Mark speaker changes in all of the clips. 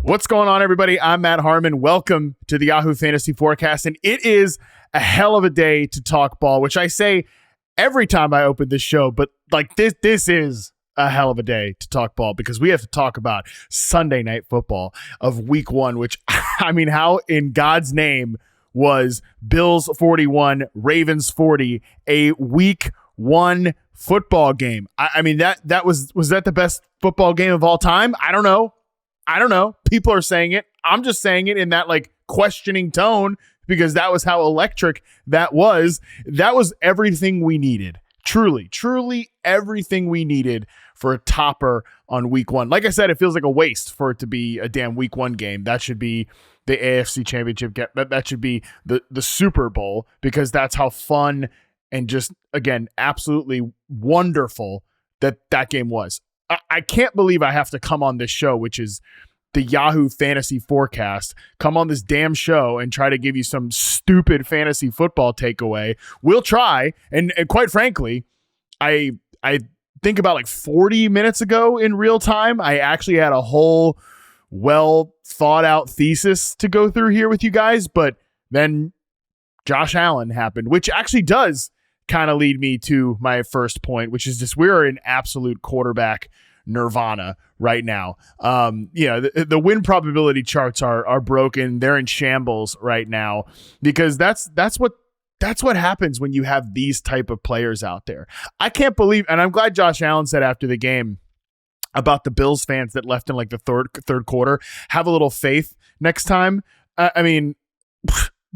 Speaker 1: What's going on, everybody? I'm Matt Harmon. Welcome to the Yahoo Fantasy Forecast, and it is a hell of a day to talk ball, which I say every time I open this show, but like this is a hell of a day to talk ball because we have to talk about Sunday Night Football of Week 1, which, I mean, how in God's name was Bills 41, Ravens 40, a Week 1 football game? I mean, that was that the best football game of all time? I don't know. People are saying it. I'm just saying it in that like questioning tone because that was how electric that was. That was everything we needed. Truly everything we needed for a topper on Week 1. Like I said, it feels like a waste for it to be a damn Week 1 game. That should be the AFC Championship. That should be the Super Bowl because that's how fun and just, again, absolutely wonderful that game was. I can't believe I have to come on this show, which is the Yahoo Fantasy Forecast, come on this damn show and try to give you some stupid fantasy football takeaway. We'll try. And quite frankly, I think about like 40 minutes ago in real time, I actually had a whole well thought out thesis to go through here with you guys. But then Josh Allen happened, which actually does kind of lead me to my first point, which is just we're in absolute quarterback nirvana right now. The win probability charts are broken. They're in shambles right now because that's what happens when you have these type of players out there. I can't believe, and I'm glad Josh Allen said after the game about the Bills fans that left in like the third quarter, have a little faith next time. I mean,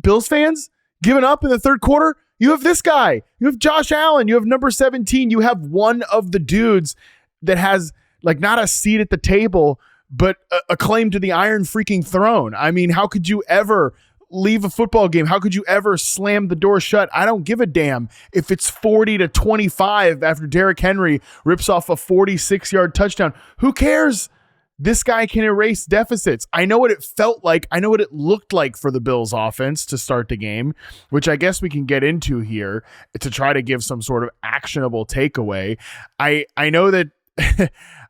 Speaker 1: Bills fans giving up in the third quarter. You have this guy. You have Josh Allen. You have number 17. You have one of the dudes that has like not a seat at the table, but a claim to the iron freaking throne. I mean, how could you ever leave a football game? How could you ever slam the door shut? I don't give a damn if it's 40-25 after Derrick Henry rips off a 46-yard touchdown. Who cares? This guy can erase deficits. I know what it felt like. I know what it looked like for the Bills offense to start the game, which I guess we can get into here to try to give some sort of actionable takeaway. I know that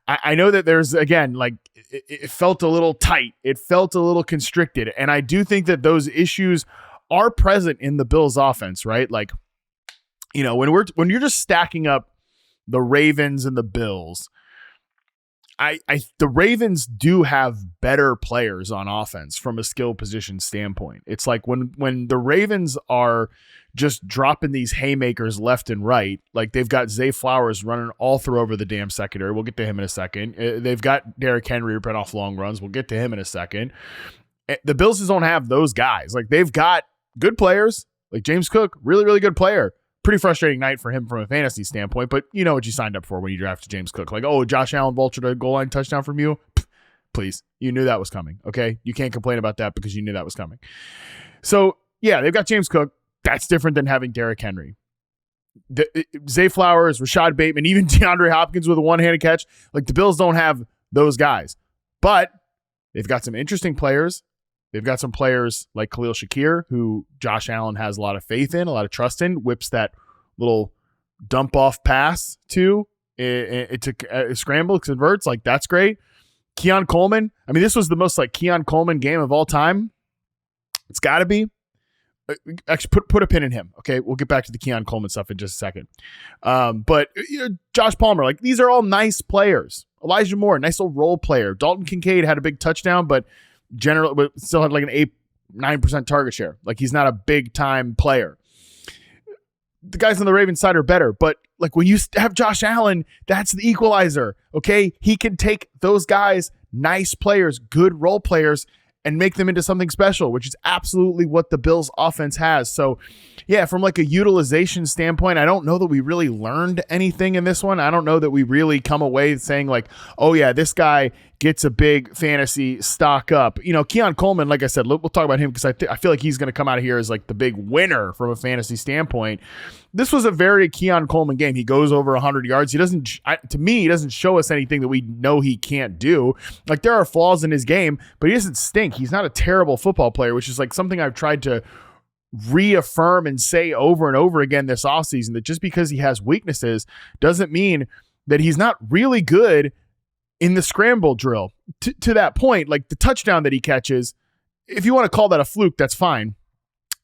Speaker 1: I know that there's, again, like it felt a little tight. It felt a little constricted. And I do think that those issues are present in the Bills offense, right? Like, you know, when you're just stacking up the Ravens and the Bills, the Ravens do have better players on offense from a skill position standpoint. It's like when the Ravens are just dropping these haymakers left and right, like they've got Zay Flowers running all through over the damn secondary. We'll get to him in a second. They've got Derrick Henry ripping off long runs. We'll get to him in a second. The Bills just don't have those guys. Like they've got good players, like James Cook, really, really good player. Pretty frustrating night for him from a fantasy standpoint, but you know what you signed up for when you drafted James Cook. Like, oh, Josh Allen vultured a goal line touchdown from you. Please, you knew that was coming, okay? You can't complain about that because you knew that was coming. So, yeah, they've got James Cook. That's different than having Derrick Henry. Zay Flowers, Rashad Bateman, even DeAndre Hopkins with a one-handed catch. Like, the Bills don't have those guys. But they've got some interesting players. They've got some players like Khalil Shakir, who Josh Allen has a lot of faith in, a lot of trust in, whips that little dump-off pass to scramble, converts. Like, that's great. Keon Coleman. I mean, this was the most like Keon Coleman game of all time. It's got to be. Actually, put a pin in him. Okay, we'll get back to the Keon Coleman stuff in just a second. But Josh Palmer, like these are all nice players. Elijah Moore, nice little role player. Dalton Kincaid had a big touchdown, but still had like an 9% target share. Like he's not a big time player. The guys on the Ravens side are better, but like when you have Josh Allen, that's the equalizer. Okay, he can take those guys, nice players, good role players, and make them into something special, which is absolutely what the Bills offense has. So yeah, from like a utilization standpoint, I don't know that we really learned anything in this one. I don't know that we really come away saying like, oh yeah, this guy gets a big fantasy stock up. You know, Keon Coleman, like I said, we'll talk about him because I feel like he's going to come out of here as like the big winner from a fantasy standpoint. This was a very Keon Coleman game. He goes over 100 yards. He doesn't show us anything that we know he can't do. Like there are flaws in his game, but he doesn't stink. He's not a terrible football player, which is like something I've tried to reaffirm and say over and over again this offseason, that just because he has weaknesses doesn't mean that he's not really good in the scramble drill, to that point, like the touchdown that he catches, if you want to call that a fluke, that's fine,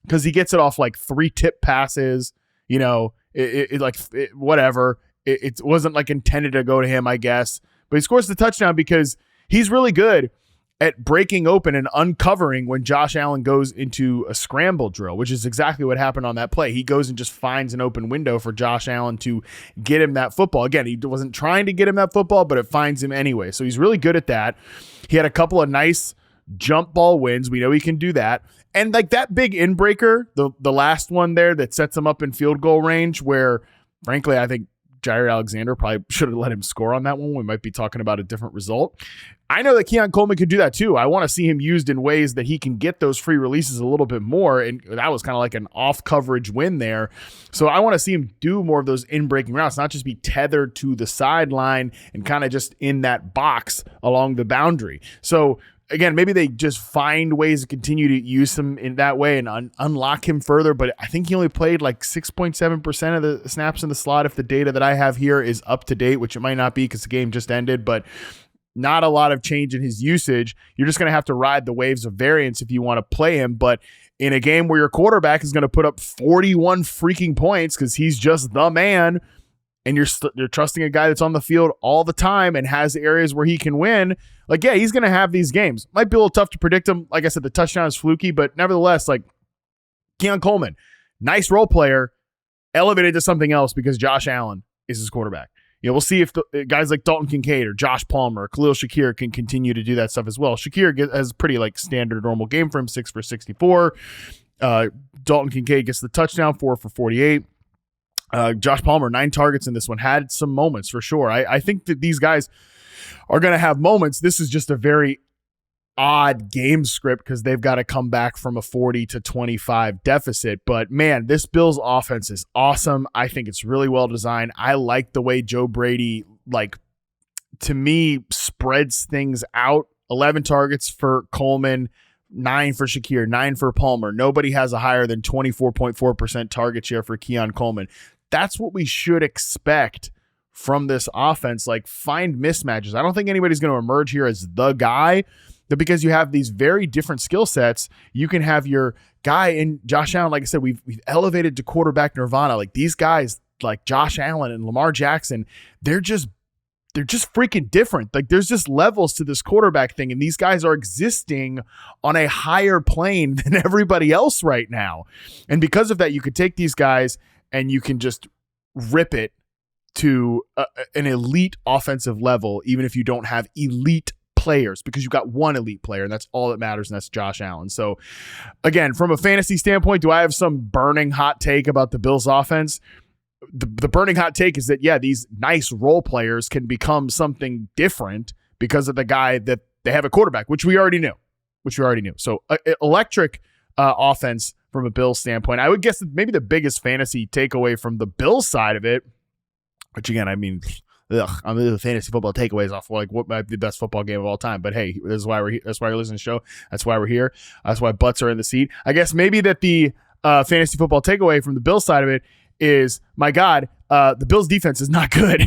Speaker 1: because he gets it off like 3 tip passes, whatever. It wasn't like intended to go to him, I guess, but he scores the touchdown because he's really good at breaking open and uncovering when Josh Allen goes into a scramble drill, which is exactly what happened on that play. He goes and just finds an open window for Josh Allen to get him that football. Again, he wasn't trying to get him that football, but it finds him anyway. So he's really good at that. He had a couple of nice jump ball wins. We know he can do that. And like that big inbreaker, the last one there that sets him up in field goal range, where frankly, I think Jair Alexander probably should have let him score on that one. We might be talking about a different result. I know that Keon Coleman could do that too. I want to see him used in ways that he can get those free releases a little bit more. And that was kind of like an off coverage win there. So I want to see him do more of those in-breaking routes, not just be tethered to the sideline and kind of just in that box along the boundary. So again, maybe they just find ways to continue to use him in that way and unlock him further. But I think he only played like 6.7% of the snaps in the slot, if the data that I have here is up to date, which it might not be because the game just ended. But not a lot of change in his usage. You're just going to have to ride the waves of variance if you want to play him. But in a game where your quarterback is going to put up 41 freaking points because he's just the man, and you're trusting a guy that's on the field all the time and has areas where he can win, like, yeah, he's going to have these games. Might be a little tough to predict him. Like I said, the touchdown is fluky, but nevertheless, like Keon Coleman, nice role player, elevated to something else because Josh Allen is his quarterback. We'll see if the guys like Dalton Kincaid or Josh Palmer or Khalil Shakir can continue to do that stuff as well. Shakir has a pretty like standard normal game for him, 6 for 64. Dalton Kincaid gets the touchdown, 4 for 48. Josh Palmer, 9 targets in this one, had some moments for sure. I think that these guys are going to have moments. This is just a very odd game script because they've got to come back from a 40-25 deficit. But man, this Bills offense is awesome. I think it's really well designed. I like the way Joe Brady, like, to me, spreads things out. 11 targets for Coleman, 9 for Shakir, 9 for Palmer. Nobody has a higher than 24.4% target share for Keon Coleman. That's what we should expect from this offense. Like, find mismatches. I don't think anybody's going to emerge here as the guy, but because you have these very different skill sets, you can have your guy in Josh Allen. Like I said, we've elevated to quarterback nirvana. Like these guys, like Josh Allen and Lamar Jackson, they're just freaking different. Like there's just levels to this quarterback thing, and these guys are existing on a higher plane than everybody else right now. And because of that, you could take these guys and you can just rip it to an elite offensive level, even if you don't have elite players, because you've got one elite player and that's all that matters, and that's Josh Allen. So again, from a fantasy standpoint, do I have some burning hot take about the Bills offense? The burning hot take is that, yeah, these nice role players can become something different because of the guy that they have a quarterback, which we already knew. So electric offense from a Bills standpoint. I would guess that maybe the biggest fantasy takeaway from the Bills side of it, which again, I mean, I'm the fantasy football takeaways off like what might be the best football game of all time. But hey, this is why we're here. That's why you're listening to the show. That's why we're here. That's why butts are in the seat. I guess maybe that the fantasy football takeaway from the Bills side of it is, my God, the Bills defense is not good.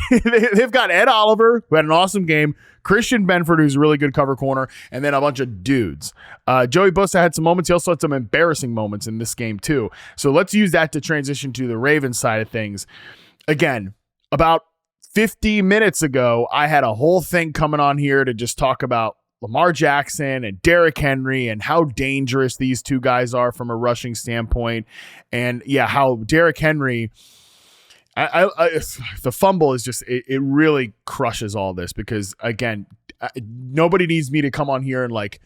Speaker 1: They've got Ed Oliver, who had an awesome game, Christian Benford, who's a really good cover corner, and then a bunch of dudes. Joey Bosa had some moments. He also had some embarrassing moments in this game too. So let's use that to transition to the Ravens side of things. Again, about 50 minutes ago, I had a whole thing coming on here to just talk about Lamar Jackson and Derrick Henry and how dangerous these two guys are from a rushing standpoint. And yeah, how Derrick Henry, the fumble is just, it really crushes all this because, again, nobody needs me to come on here and like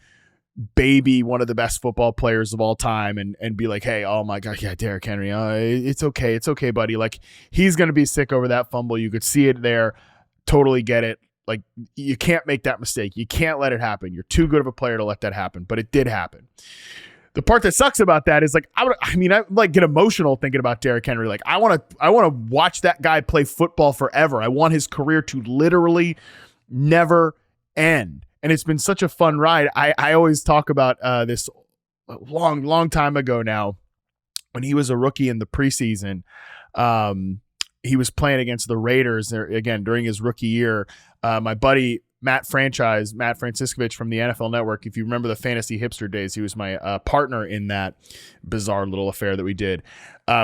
Speaker 1: baby one of the best football players of all time and be like, hey, oh my God, yeah, Derrick Henry, it's okay, buddy. Like, he's going to be sick over that fumble. You could see it there. Totally get it. Like, you can't make that mistake. You can't let it happen. You're too good of a player to let that happen, but it did happen. The part that sucks about that is like, I like get emotional thinking about Derrick Henry. Like, I want to watch that guy play football forever. I want his career to literally never end. And it's been such a fun ride. I always talk about this long time ago now when he was a rookie in the preseason. He was playing against the Raiders there, again, during his rookie year. My buddy Matt Franciscovich from the NFL Network. If you remember the fantasy hipster days, he was my partner in that bizarre little affair that we did.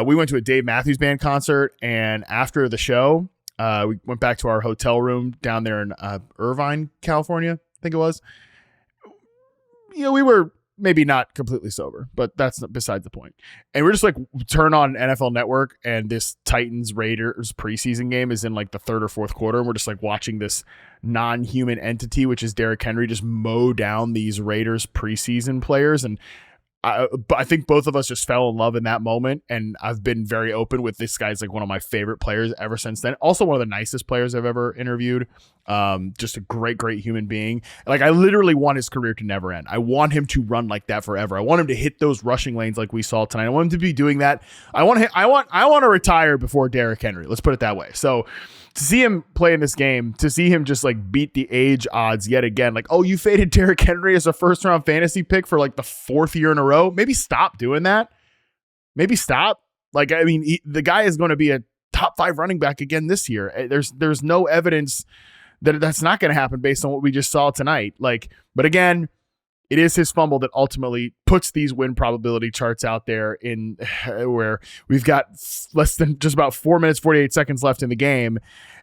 Speaker 1: We went to a Dave Matthews Band concert, and after the show, we went back to our hotel room down there in Irvine, California, I think it was. We were maybe not completely sober, but that's besides the point. And we're just like, turn on NFL Network, and this Titans Raiders preseason game is in like the third or fourth quarter. And we're just like watching this non-human entity, which is Derrick Henry, just mow down these Raiders preseason players. And I think both of us just fell in love in that moment. And I've been very open with this guy's like one of my favorite players ever since then. Also one of the nicest players I've ever interviewed. Just a great human being. Like I literally want his career to never end. I want him to run like that forever. I want him to hit those rushing lanes like we saw tonight. I want him to be doing that. I want to retire before Derrick Henry. Let's put it that way. So to see him play in this game, to see him just like beat the age odds yet again, like, oh, you faded Derrick Henry as a first round fantasy pick for like the fourth year in a row. Maybe stop doing that. Maybe stop. Like, I mean, the guy is going to be a top 5 running back again this year. There's no evidence that that's not going to happen based on what we just saw tonight. Like, but again, it is his fumble that ultimately puts these win probability charts out there in where we've got less than just about 4 minutes, 48 seconds left in the game,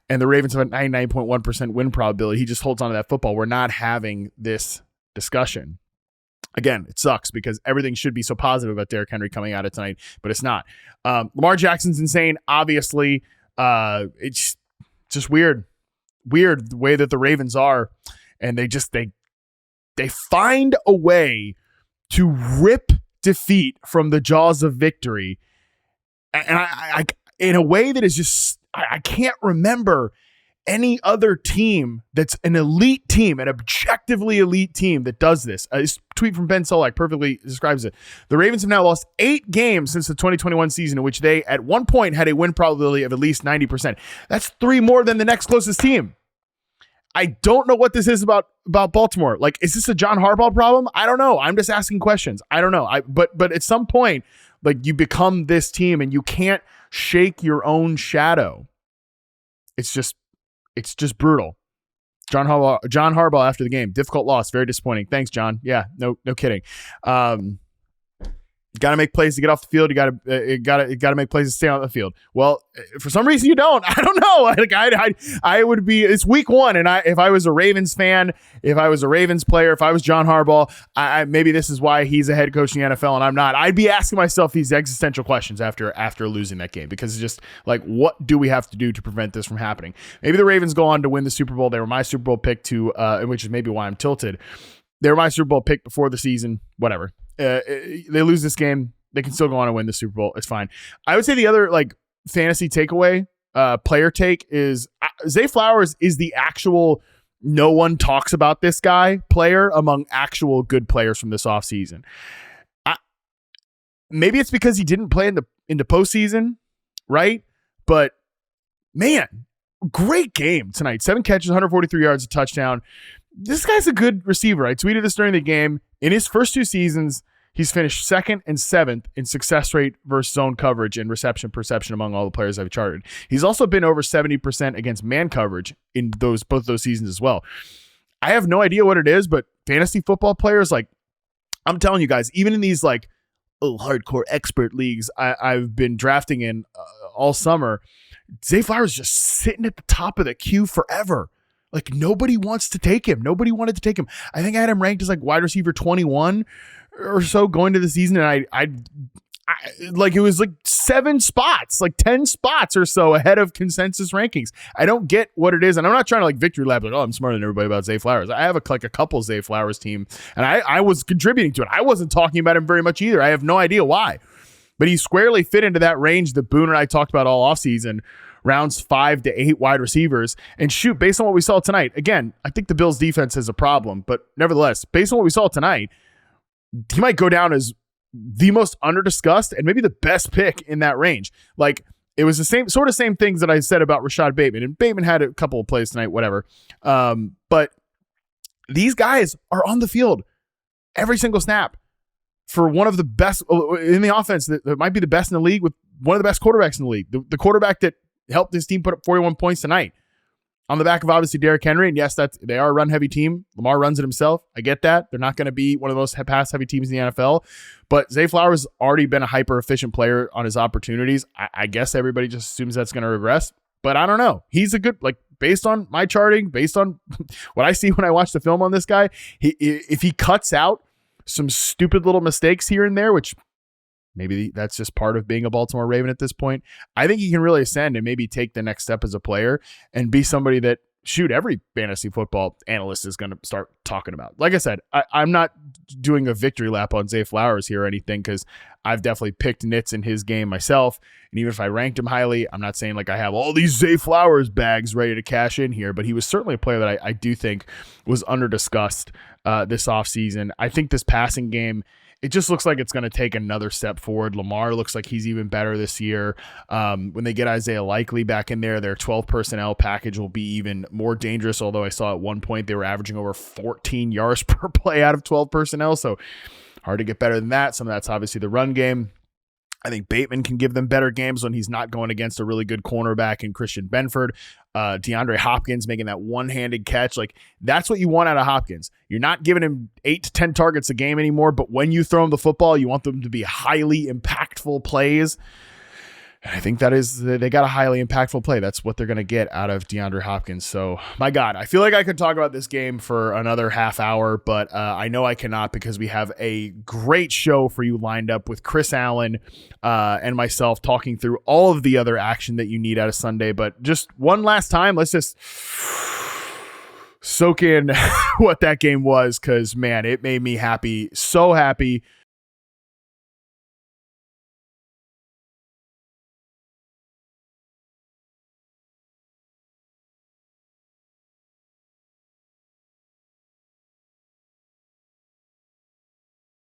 Speaker 1: and the Ravens have a 99.1% win probability. He just holds on to that football. We're not having this discussion. Again, it sucks because everything should be so positive about Derrick Henry coming out of tonight, but it's not. Lamar Jackson's insane. Obviously, it's just weird the way that the Ravens are, and they find a way to rip defeat from the jaws of victory. And I in a way that is just, I can't remember any other team that's an elite team, an objectively elite team that does this. This tweet from Ben Solak perfectly describes it. The Ravens have now lost 8 games since the 2021 season in which they at one point had a win probability of at least 90%. That's 3 more than the next closest team. I don't know what this is about Baltimore. Like, is this a John Harbaugh problem? I don't know. I'm just asking questions. I don't know. But at some point, like, you become this team and you can't shake your own shadow. It's just brutal. John Harbaugh after the game, difficult loss, very disappointing. Thanks, John. Yeah, no kidding. You got to make plays to get off the field. You got to make plays to stay on the field. Well, for some reason you don't. I don't know. Like I would be. It's week 1, and if I was a Ravens fan, if I was a Ravens player, if I was John Harbaugh, maybe this is why he's a head coach in the NFL and I'm not. I'd be asking myself these existential questions after losing that game, because it's just like, what do we have to do to prevent this from happening? Maybe the Ravens go on to win the Super Bowl. They were my Super Bowl pick which is maybe why I'm tilted. They were my Super Bowl pick before the season. Whatever. They lose this game, they can still go on and win the Super Bowl. It's fine. I would say the other like fantasy takeaway, player take is Zay Flowers is the actual no one talks about this guy player among actual good players from this offseason. Maybe it's because he didn't play in the postseason, right? But man, great game tonight. 7 catches, 143 yards, a touchdown. This guy's a good receiver. I tweeted this during the game. In his first 2 seasons, he's finished 2nd and 7th in success rate versus zone coverage and reception perception among all the players I've charted. He's also been over 70% against man coverage in both those seasons as well. I have no idea what it is, but fantasy football players, like, I'm telling you guys, even in these like hardcore expert leagues I've been drafting in all summer, Zay Flowers just sitting at the top of the queue forever. Like, nobody wants to take him. Nobody wanted to take him. I think I had him ranked as like wide receiver 21 or so going to the season. And I like, it was like 7 spots, like 10 spots or so ahead of consensus rankings. I don't get what it is. And I'm not trying to like victory lap, like, oh, I'm smarter than everybody about Zay Flowers. I have a couple Zay Flowers team, and I was contributing to it. I wasn't talking about him very much either. I have no idea why, but he squarely fit into that range that Boone and I talked about all offseason. Rounds 5 to 8 wide receivers. And shoot, based on what we saw tonight, again, I think the Bills defense is a problem, but nevertheless, based on what we saw tonight, he might go down as the most underdiscussed and maybe the best pick in that range. Like, it was the same things that I said about Rashad Bateman, and Bateman had a couple of plays tonight, whatever. But these guys are on the field every single snap for one of the best in the offense that might be the best in the league, with one of the best quarterbacks in the league, the quarterback that helped his team put up 41 points tonight. on the back of obviously Derrick Henry. And yes, they are a run heavy team. Lamar runs it himself. I get that. They're not going to be one of the most pass heavy teams in the NFL, but Zay Flowers already been a hyper efficient player on his opportunities. I guess everybody just assumes that's going to regress, but I don't know. He's a good, like, based on my charting, based on what I see when I watch the film on this guy, if he cuts out some stupid little mistakes here and there, which maybe that's just part of being a Baltimore Raven at this point, I think he can really ascend and maybe take the next step as a player and be somebody that, shoot, every fantasy football analyst is going to start talking about. Like I said, I'm not doing a victory lap on Zay Flowers here or anything, because I've definitely picked nits in his game myself. And even if I ranked him highly, I'm not saying like I have all these Zay Flowers bags ready to cash in here, but he was certainly a player that I do think was under-discussed this offseason. I think this passing game, it just looks like it's going to take another step forward. Lamar looks like he's even better this year. When they get Isaiah Likely back in there, their 12 personnel package will be even more dangerous, although I saw at one point they were averaging over 14 yards per play out of 12 personnel, so hard to get better than that. Some of that's obviously the run game. I think Bateman can give them better games when he's not going against a really good cornerback in Christian Benford. DeAndre Hopkins making that one-handed catch. Like, that's what you want out of Hopkins. You're not giving him 8 to 10 targets a game anymore, but when you throw him the football, you want them to be highly impactful plays. And I think they got a highly impactful play. That's what they're going to get out of DeAndre Hopkins. So, my God, I feel like I could talk about this game for another half hour, but I know I cannot, because we have a great show for you lined up with Chris Allen and myself talking through all of the other action that you need out of Sunday. But just one last time, let's just soak in what that game was, because, man, it made me happy, so happy